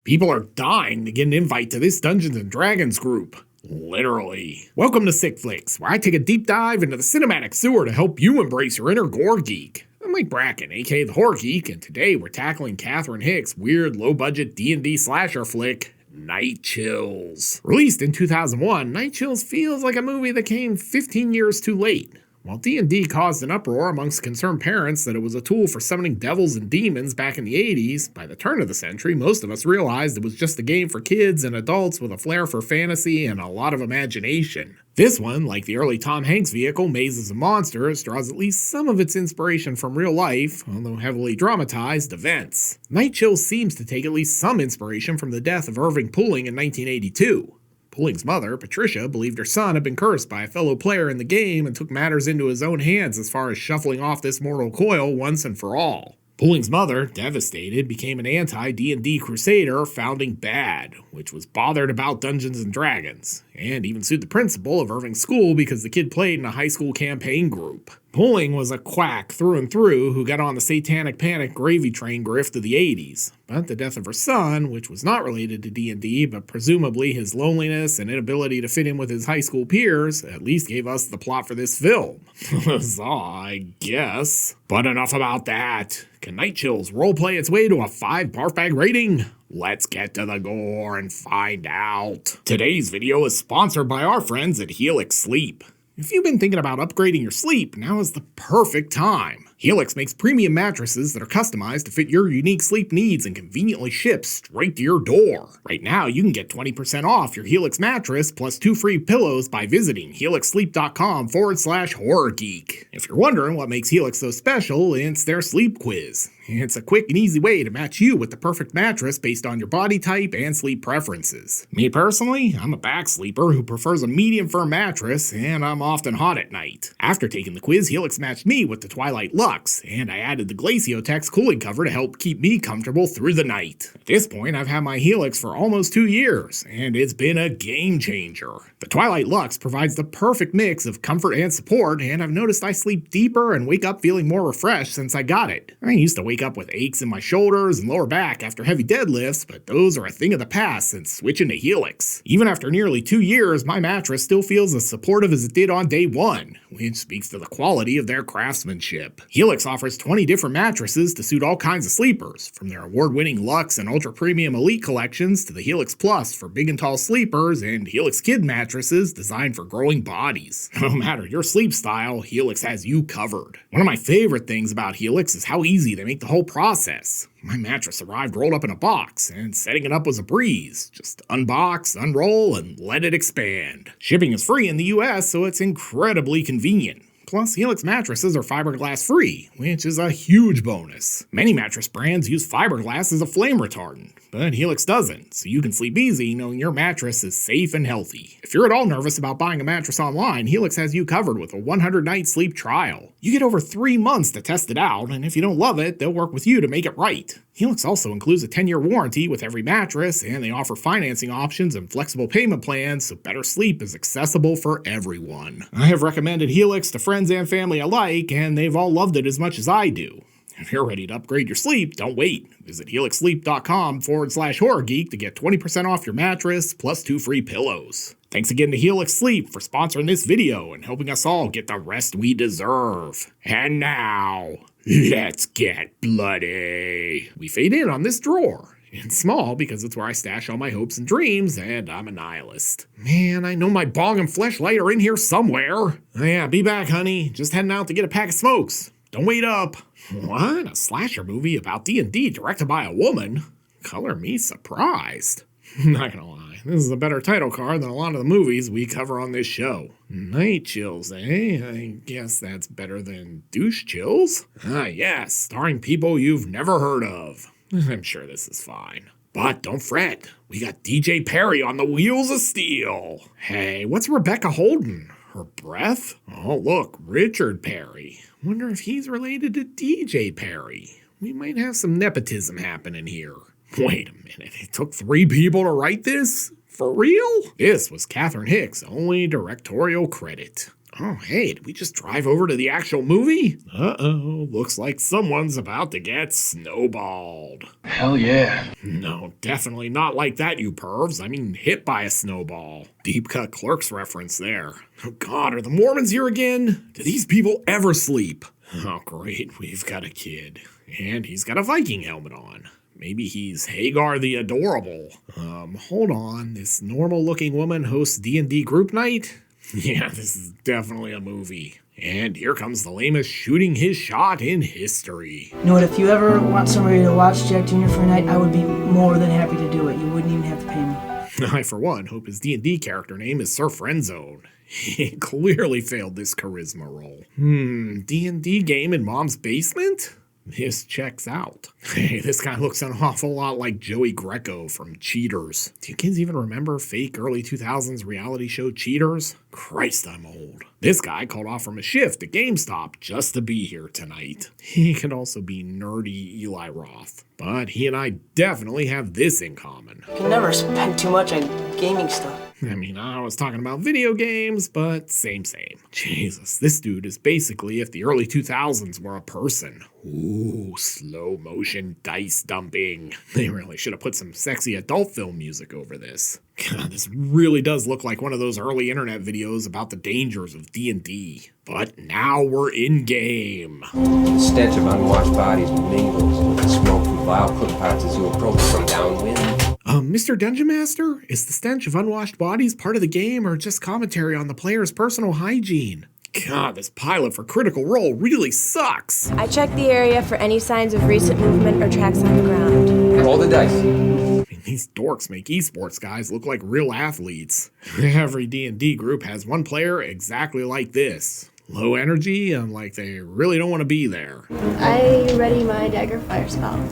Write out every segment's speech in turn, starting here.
People are dying to get an invite to this Dungeons & Dragons group. Literally. Welcome to Sick Flicks, where I take a deep dive into the cinematic sewer to help you embrace your inner gore geek. I'm Mike Bracken, aka the Horror Geek, and today we're tackling Catherine Hick's weird low-budget D&D slasher flick, Night Chills. Released in 2001, Night Chills feels like a movie that came 15 years too late. While D&D caused an uproar amongst concerned parents that it was a tool for summoning devils and demons back in the 80s, by the turn of the century, most of us realized it was just a game for kids and adults with a flair for fantasy and a lot of imagination. This one, like the early Tom Hanks vehicle Mazes and Monsters, draws at least some of its inspiration from real life, although heavily dramatized, events. Night Chills seems to take at least some inspiration from the death of Irving Pulling in 1982. Pulling's mother, Patricia, believed her son had been cursed by a fellow player in the game and took matters into his own hands as far as shuffling off this mortal coil once and for all. Pulling's mother, devastated, became an anti-D&D crusader founding BAD, which was bothered about Dungeons & Dragons, and even sued the principal of Irving's school because the kid played in a high school campaign group. Pulling was a quack through and through who got on the Satanic Panic gravy train grift of the 80s, but the death of her son, which was not related to D&D but presumably his loneliness and inability to fit in with his high school peers, at least gave us the plot for this film. Huzzah, I guess. But enough about that. Can Night Chills roleplay its way to a 5 barf bag rating? Let's get to the gore and find out. Today's video is sponsored by our friends at Helix Sleep. If you've been thinking about upgrading your sleep, now is the perfect time. Helix makes premium mattresses that are customized to fit your unique sleep needs and conveniently ship straight to your door. Right now, you can get 20% off your Helix mattress plus 2 free pillows by visiting helixsleep.com/horrorgeek. If you're wondering what makes Helix so special, it's their sleep quiz. It's a quick and easy way to match you with the perfect mattress based on your body type and sleep preferences. Me personally, I'm a back sleeper who prefers a medium firm mattress, and I'm often hot at night. After taking the quiz, Helix matched me with the Twilight Luxe, and I added the Glaciotex cooling cover to help keep me comfortable through the night. At this point, I've had my Helix for almost 2 years, and it's been a game changer. The Twilight Luxe provides the perfect mix of comfort and support, and I've noticed I sleep deeper and wake up feeling more refreshed since I got it. I used to wake up with aches in my shoulders and lower back after heavy deadlifts, but those are a thing of the past since switching to Helix. Even after nearly 2 years, my mattress still feels as supportive as it did on day one, which speaks to the quality of their craftsmanship. Helix offers 20 different mattresses to suit all kinds of sleepers, from their award-winning Luxe and Ultra Premium Elite collections to the Helix Plus for big and tall sleepers and Helix Kid mattresses designed for growing bodies. No matter your sleep style, Helix has you covered. One of my favorite things about Helix is how easy they make the whole process. My mattress arrived rolled up in a box, and setting it up was a breeze. Just unbox, unroll, and let it expand. Shipping is free in the US, so it's incredibly convenient. Plus, Helix mattresses are fiberglass free, which is a huge bonus. Many mattress brands use fiberglass as a flame retardant, but Helix doesn't, so you can sleep easy knowing your mattress is safe and healthy. If you're at all nervous about buying a mattress online, Helix has you covered with a 100-night sleep trial. You get over 3 months to test it out, and if you don't love it, they'll work with you to make it right. Helix also includes a 10-year warranty with every mattress, and they offer financing options and flexible payment plans, so better sleep is accessible for everyone. I have recommended Helix to friends and family alike, and they've all loved it as much as I do. If you're ready to upgrade your sleep, don't wait. Visit helixsleep.com/horrorgeek to get 20% off your mattress plus 2 free pillows. Thanks again to Helix Sleep for sponsoring this video and helping us all get the rest we deserve. And now, let's get bloody. We fade in on this drawer. It's small because it's where I stash all my hopes and dreams, and I'm a nihilist. Man, I know my bong and fleshlight are in here somewhere. Oh yeah, be back, honey. Just heading out to get a pack of smokes. Don't wait up. What? A slasher movie about D&D directed by a woman? Color me surprised. Not gonna lie, this is a better title card than a lot of the movies we cover on this show. Night Chills, eh? I guess that's better than Douche Chills? Ah yes, starring people you've never heard of. I'm sure this is fine. But don't fret, we got DJ Perry on the wheels of steel. Hey, what's Rebecca Holden? Her breath? Oh look, Richard Perry. Wonder if he's related to DJ Perry. We might have some nepotism happening here. Wait a minute, it took 3 people to write this? For real? This was Catherine Hick's only directorial credit. Oh, hey, did we just drive over to the actual movie? Uh-oh, looks like someone's about to get snowballed. Hell yeah. No, definitely not like that, you pervs. I mean, hit by a snowball. Deep cut Clerks reference there. Oh God, are the Mormons here again? Do these people ever sleep? Oh great, we've got a kid. And he's got a Viking helmet on. Maybe he's Hagar the Adorable. Hold on, this normal looking woman hosts D&D group night? Yeah, this is definitely a movie. And here comes the lamest shooting his shot in history. You know what, if you ever want somebody to watch Jack Jr. for a night, I would be more than happy to do it. You wouldn't even have to pay me. I, for one, hope his D&D character name is Sir Friendzone. He clearly failed this charisma roll. D&D game in mom's basement? This checks out. Hey, this guy looks an awful lot like Joey Greco from Cheaters. Do you kids even remember fake early 2000s reality show Cheaters? Christ, I'm old. This guy called off from a shift at GameStop just to be here tonight. He could also be nerdy Eli Roth. But he and I definitely have this in common. You can never spend too much on gaming stuff. I mean, I was talking about video games, but same. Jesus, this dude is basically if the early 2000s were a person. Ooh, slow motion dice dumping. They really should have put some sexy adult film music over this. God, this really does look like one of those early internet videos about the dangers of D&D. But now we're in-game. The stench of unwashed bodies mingles with the smoke from vile cook pots as you approach from downwind. Mr. Dungeon Master, is the stench of unwashed bodies part of the game or just commentary on the player's personal hygiene? God, this pilot for Critical Role really sucks. I checked the area for any signs of recent movement or tracks on the ground. Roll the dice. I mean, these dorks make esports guys look like real athletes. Every D&D group has one player exactly like this. Low energy and like they really don't want to be there. I ready my dagger fire spell.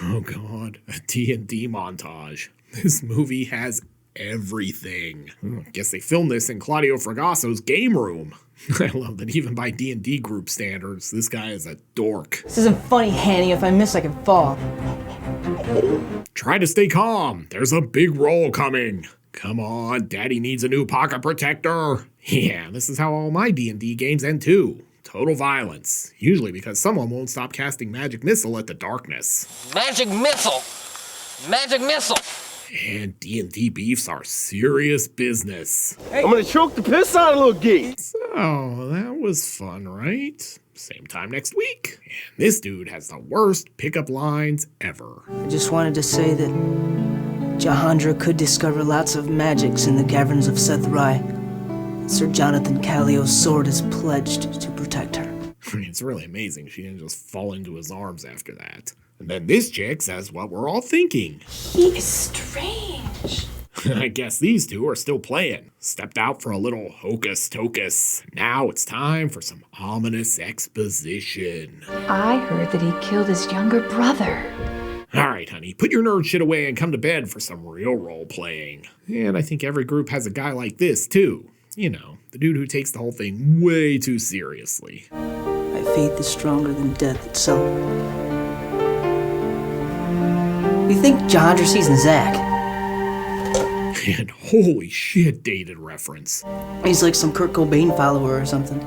Oh God, a D&D montage. This movie has everything. I guess they filmed this in Claudio Fragasso's game room. I love that even by D&D group standards, this guy is a dork. This isn't funny, Hanny. If I miss, I can fall. Try to stay calm. There's a big roll coming. Come on, Daddy needs a new pocket protector. Yeah, this is how all my D&D games end too. Total violence. Usually because someone won't stop casting magic missile at the darkness. Magic missile! Magic missile! And D&D beefs are serious business. Hey. I'm gonna choke the piss out of little Geek. So, that was fun, right? Same time next week. And this dude has the worst pickup lines ever. I just wanted to say that Jahandra could discover lots of magics in the caverns of Seth Rai. Sir Jonathan Callio's sword is pledged to protect her. I mean, it's really amazing she didn't just fall into his arms after that. And then this chick says what we're all thinking. He is strange. I guess these two are still playing. Stepped out for a little hocus tocus. Now it's time for some ominous exposition. I heard that he killed his younger brother. Alright, honey, put your nerd shit away and come to bed for some real role playing. And I think every group has a guy like this, too. You know, the dude who takes the whole thing way too seriously. My faith is stronger than death itself. You think Jahandra sees in Zach? And holy shit, dated reference. He's like some Kurt Cobain follower or something.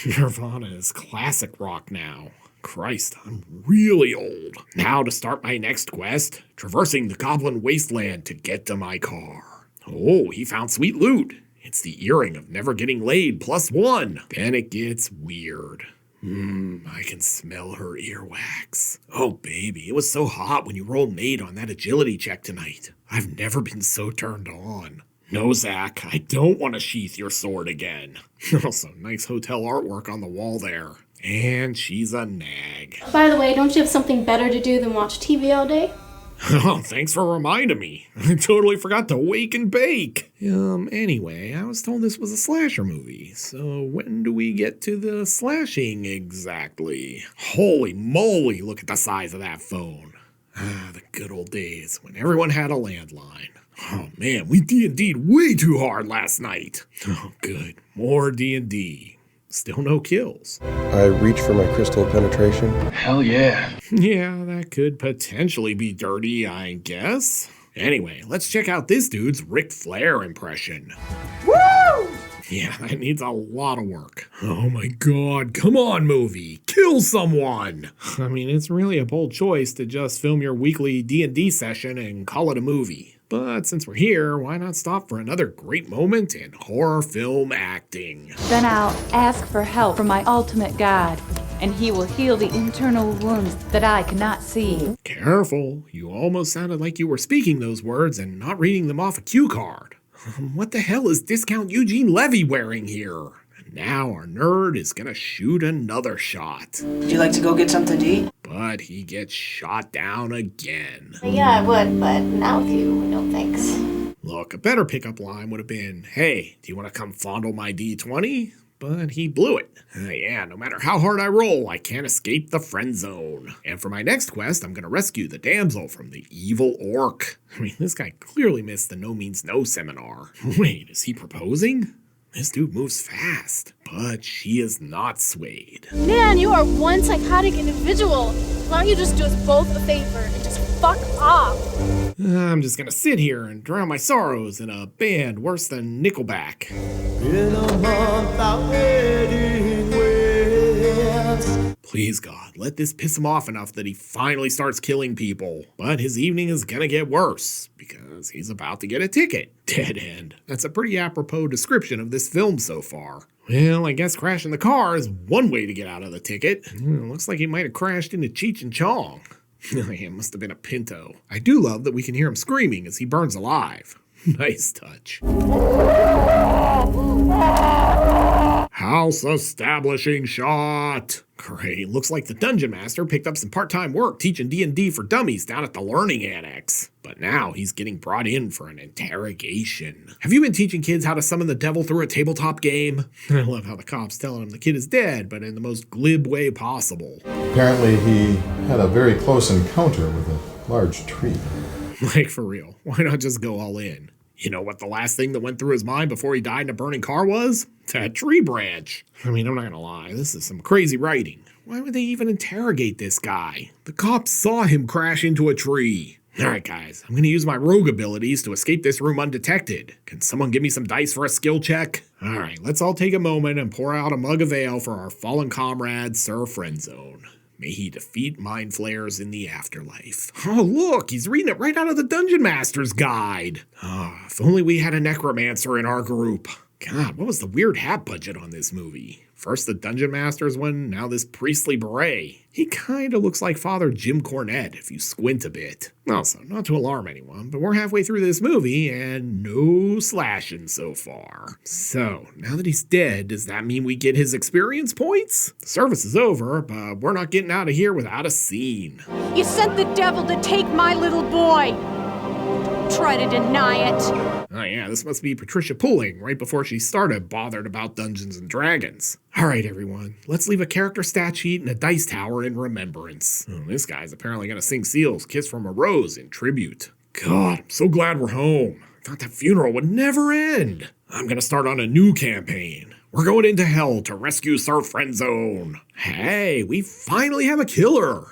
Nirvana is classic rock now. Christ, I'm really old. Now to start my next quest, traversing the Goblin Wasteland to get to my car. Oh, he found sweet loot. It's the earring of never getting laid +1. Then it gets weird. I can smell her earwax. Oh, baby, it was so hot when you rolled Nate on that agility check tonight. I've never been so turned on. No, Zach, I don't want to sheath your sword again. Also, nice hotel artwork on the wall there. And she's a nag. By the way, don't you have something better to do than watch TV all day? Oh, thanks for reminding me. I totally forgot to wake and bake. Anyway, I was told this was a slasher movie, so when do we get to the slashing exactly? Holy moly, look at the size of that phone. Ah, the good old days when everyone had a landline. Oh man, we D&D'd way too hard last night. Oh good, more D&D. Still no kills. I reach for my crystal penetration. Hell yeah. Yeah, that could potentially be dirty, I guess. Anyway, let's check out this dude's Ric Flair impression. Woo! Yeah, that needs a lot of work. Oh my god, come on, movie. Kill someone! I mean, it's really a bold choice to just film your weekly D&D session and call it a movie. But since we're here, why not stop for another great moment in horror film acting? Then I'll ask for help from my ultimate god, and he will heal the internal wounds that I cannot see. Careful, you almost sounded like you were speaking those words and not reading them off a cue card. What the hell is Discount Eugene Levy wearing here? Now our nerd is gonna shoot another shot. Would you like to go get something to eat? But he gets shot down again. Yeah, I would, but not with you. No thanks. Look, a better pickup line would have been, hey, do you want to come fondle my D20? But he blew it. Yeah, no matter how hard I roll, I can't escape the friend zone. And for my next quest, I'm gonna rescue the damsel from the evil orc. I mean, this guy clearly missed the No Means No seminar. Wait, is he proposing? This dude moves fast, but she is not swayed. Man, you are one psychotic individual. Why don't you just do us both a favor and just fuck off? I'm just gonna sit here and drown my sorrows in a band worse than Nickelback. Please God, let this piss him off enough that he finally starts killing people. But his evening is gonna get worse, because he's about to get a ticket. Dead end. That's a pretty apropos description of this film so far. Well, I guess crashing the car is one way to get out of the ticket. Looks like he might have crashed into Cheech and Chong. It must have been a Pinto. I do love that we can hear him screaming as he burns alive. Nice touch. House establishing shot. Great, looks like the Dungeon Master picked up some part-time work teaching D&D for dummies down at the Learning Annex. But now he's getting brought in for an interrogation. Have you been teaching kids how to summon the devil through a tabletop game? I love how the cop's telling him the kid is dead, but in the most glib way possible. Apparently he had a very close encounter with a large tree. Like, for real, why not just go all in? You know what the last thing that went through his mind before he died in a burning car was? That tree branch. I mean, I'm not gonna lie, this is some crazy writing. Why would they even interrogate this guy? The cops saw him crash into a tree. Alright guys, I'm gonna use my rogue abilities to escape this room undetected. Can someone give me some dice for a skill check? Alright, let's all take a moment and pour out a mug of ale for our fallen comrade, Sir Friendzone. May he defeat mind flayers in the afterlife. Oh look, he's reading it right out of the Dungeon Master's guide. If only we had a necromancer in our group. God, what was the weird hat budget on this movie? First the Dungeon Master's one, now this priestly beret. He kinda looks like Father Jim Cornette if you squint a bit. Also, not to alarm anyone, but we're halfway through this movie and no slashing so far. So, now that he's dead, does that mean we get his experience points? The service is over, but we're not getting out of here without a scene. You sent the devil to take my little boy. Try to deny it. Oh yeah, this must be Patricia Pulling right before she started bothered about Dungeons and Dragons. Alright everyone, let's leave a character stat sheet and a dice tower in remembrance. This guy's apparently gonna sing Seal's Kiss from a Rose in tribute. God, I'm so glad we're home. I thought that funeral would never end. I'm gonna start on a new campaign. We're going into hell to rescue Sir Friendzone. Hey, we finally have a killer.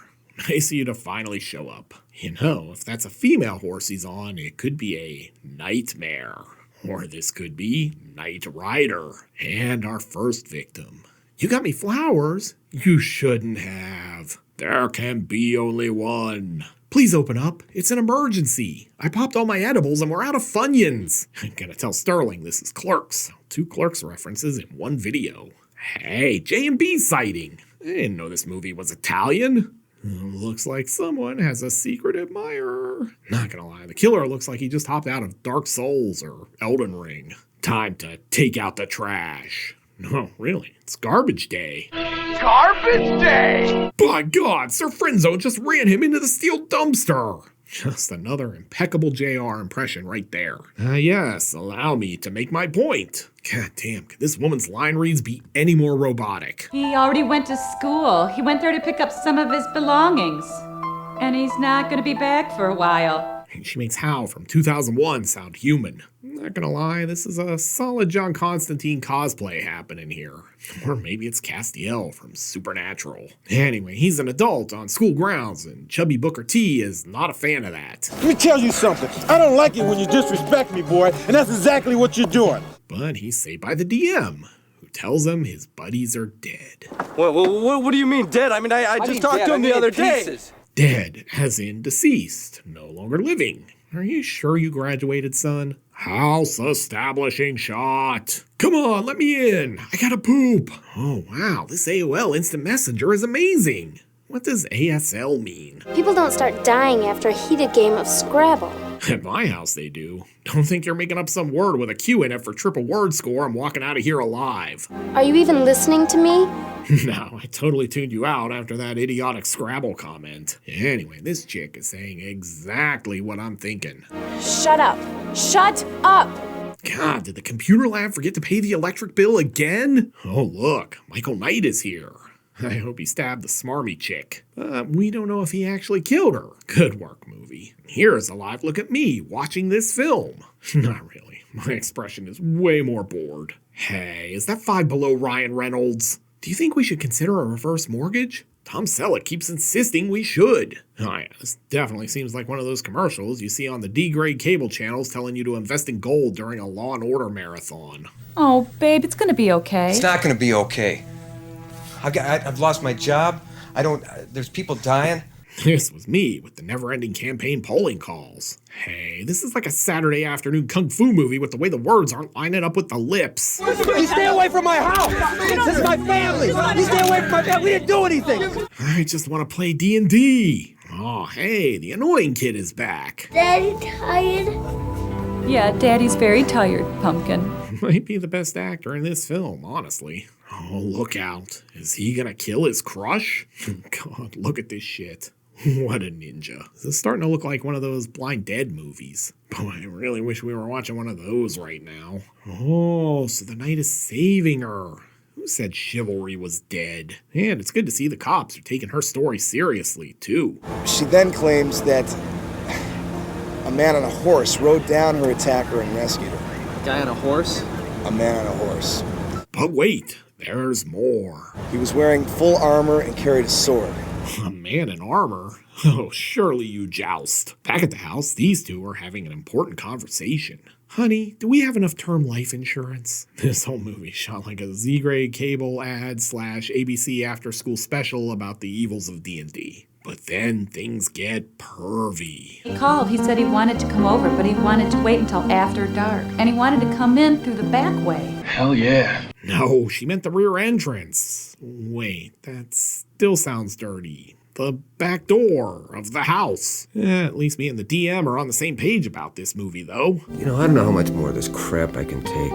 Nice of you to finally show up. You know, if that's a female horse he's on, it could be a nightmare. Or this could be Knight Rider. And our first victim. You got me flowers? You shouldn't have. There can be only one. Please open up. It's an emergency. I popped all my edibles and we're out of Funyuns. I'm gonna tell Sterling this is Clerks. 2 Clerks references in one video. Hey, J&B sighting. I didn't know this movie was Italian. Looks like someone has a secret admirer. Not gonna lie, the killer looks like he just hopped out of Dark Souls or Elden Ring. Time to take out the trash. No, really, it's garbage day. Garbage day! By God, Sir Friendzone just ran him into the steel dumpster. Just another impeccable JR impression right there. Yes, allow me to make my point. God damn, could this woman's line reads be any more robotic? He already went to school. He went there to pick up some of his belongings. And he's not going to be back for a while. She makes Hal from 2001 sound human. Not gonna lie, this is a solid John Constantine cosplay happening here. Or maybe it's Castiel from Supernatural. Anyway, he's an adult on school grounds, and Chubby Booker T is not a fan of that. Let me tell you something. I don't like it when you disrespect me, boy, and that's exactly what you're doing. but he's saved by the DM, who tells him his buddies are dead. What do you mean dead? I mean, I just talked to him the other day. Dead, as in deceased, no longer living. Are you sure you graduated, son? House establishing shot. Come on, let me in. I gotta poop. Oh, wow, this AOL Instant Messenger is amazing. What does ASL mean? People don't start dying after a heated game of Scrabble. At my house, they do. Don't think you're making up some word with a Q in it for triple word score. I'm walking out of here alive. Are you even listening to me? No, I totally tuned you out after that idiotic Scrabble comment. Anyway, this chick is saying exactly what I'm thinking. Shut up. Shut up! God, did the computer lab forget to pay the electric bill again? Oh, look, Michael Knight is here. I hope he stabbed the smarmy chick. We don't know if he actually killed her. Good work, movie. Here's a live look at me watching this film. Not really. My expression is way more bored. Hey, is that Five Below Ryan Reynolds? Do you think we should consider a reverse mortgage? Tom Selleck keeps insisting we should. Oh yeah, this definitely seems like one of those commercials you see on the D-grade cable channels telling you to invest in gold during a Law & Order marathon. Oh, babe, it's gonna be okay. It's not gonna be okay. I've lost my job. There's people dying. This was me with the never-ending campaign polling calls. Hey, this is like a Saturday afternoon kung fu movie with the way the words aren't lining up with the lips. You stay away from my house! This is my family! You stay away from my family! We didn't do anything! I just want to play D&D. Oh, hey, the annoying kid is back. Daddy tired? Yeah, Daddy's very tired, Pumpkin. Might be the best actor in this film, honestly. Oh, look out. Is he gonna kill his crush? God, look at this shit. What a ninja. This is starting to look like one of those Blind Dead movies. Boy, I really wish we were watching one of those right now. Oh, so the knight is saving her. Who said chivalry was dead? And it's good to see the cops are taking her story seriously, too. She then claims that a man on a horse rode down her attacker and rescued her. A guy on a horse? A man on a horse. But wait, there's more. He was wearing full armor and carried a sword. A man in armor? Oh, surely you joust. Back at the house, these two are having an important conversation. Honey, do we have enough term life insurance? This whole movie shot like a Z-grade cable ad / ABC after school special about the evils of D&D. But then things get pervy. He called. He said he wanted to come over, but he wanted to wait until after dark. And he wanted to come in through the back way. Hell yeah. No, she meant the rear entrance. Wait, that still sounds dirty. The back door of the house. At least me and the DM are on the same page about this movie, though. You know, I don't know how much more of this crap I can take.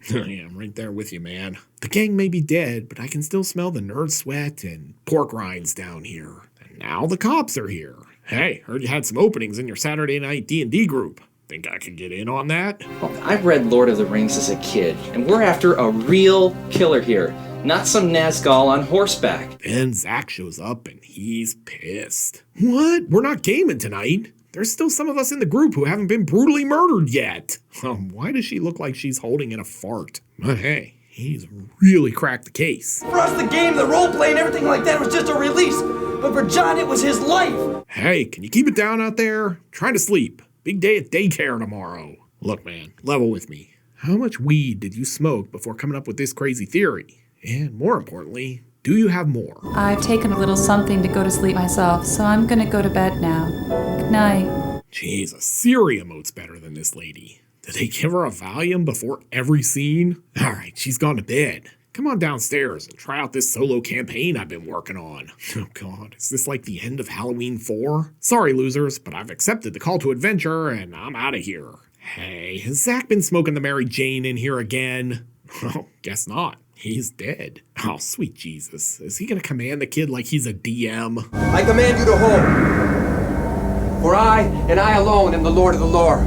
Yeah, I'm right there with you, man. The gang may be dead, but I can still smell the nerd sweat and pork rinds down here. And now the cops are here. Hey, heard you had some openings in your Saturday night D&D group. Think I could get in on that? Well, I read Lord of the Rings as a kid, and we're after a real killer here, not some Nazgul on horseback. Then Zach shows up and he's pissed. What? We're not gaming tonight. There's still some of us in the group who haven't been brutally murdered yet. Why does she look like she's holding in a fart? But hey, he's really cracked the case. For us, the game, the role-play, and everything like that was just a release. But for John, it was his life. Hey, can you keep it down out there? Trying to sleep. Big day at daycare tomorrow. Look, man, level with me. How much weed did you smoke before coming up with this crazy theory? And more importantly, do you have more? I've taken a little something to go to sleep myself, so I'm gonna go to bed now. Good night. Jesus, Siri emotes better than this lady. Did they give her a Valium before every scene? Alright, she's gone to bed. Come on downstairs and try out this solo campaign I've been working on. Oh god, is this like the end of Halloween 4? Sorry losers, but I've accepted the call to adventure and I'm out of here. Hey, has Zach been smoking the Mary Jane in here again? Oh, guess not. He's dead. Oh, sweet Jesus. Is he gonna command the kid like he's a DM? I command you to hold. For I, and I alone, am the Lord of the lore.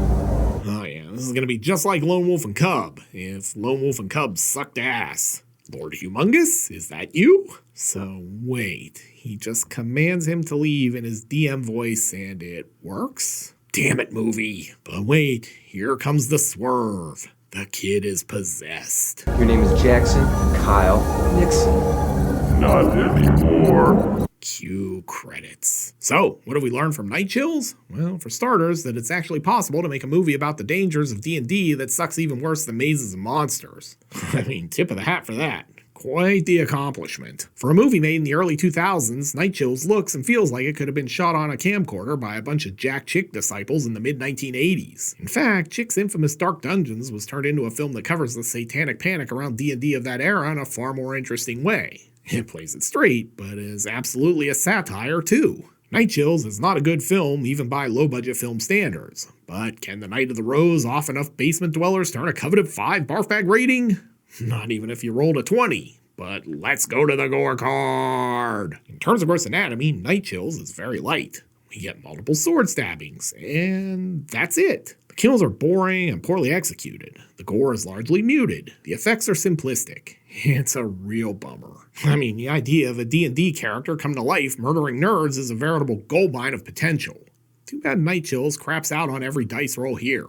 Oh yeah, this is gonna be just like Lone Wolf and Cub, if Lone Wolf and Cub sucked ass. Lord Humongous, is that you? So wait, he just commands him to leave in his DM voice and it works? Damn it, movie. But wait, here comes the swerve. The kid is possessed. Your name is Jackson Kyle Nixon. Not anymore. Cue credits. So, what have we learned from Night Chills? Well, for starters, that it's actually possible to make a movie about the dangers of D&D that sucks even worse than Mazes and Monsters. I mean, tip of the hat for that. Quite the accomplishment. For a movie made in the early 2000s, Night Chills looks and feels like it could have been shot on a camcorder by a bunch of Jack Chick disciples in the mid-1980s. In fact, Chick's infamous Dark Dungeons was turned into a film that covers the satanic panic around D&D of that era in a far more interesting way. It plays it straight, but is absolutely a satire too. Night Chills is not a good film, even by low-budget film standards. But can the Night of the Rose off enough basement dwellers turn a coveted 5 barf bag rating? Not even if you rolled a 20. But let's go to the gore card. In terms of gross anatomy, Night Chills is very light. We get multiple sword stabbings, and that's it. The kills are boring and poorly executed. The gore is largely muted. The effects are simplistic. It's a real bummer. I mean, the idea of a D&D character come to life murdering nerds is a veritable goldmine of potential. Too bad Night Chills craps out on every dice roll here.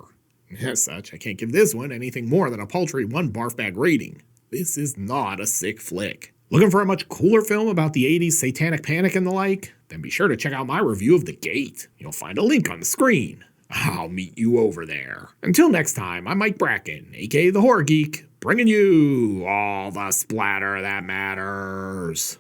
As such, I can't give this one anything more than a paltry 1 barf bag rating. This is not a sick flick. Looking for a much cooler film about the 80s satanic panic and the like? Then be sure to check out my review of The Gate. You'll find a link on the screen. I'll meet you over there. Until next time, I'm Mike Bracken, aka The Horror Geek, bringing you all the splatter that matters.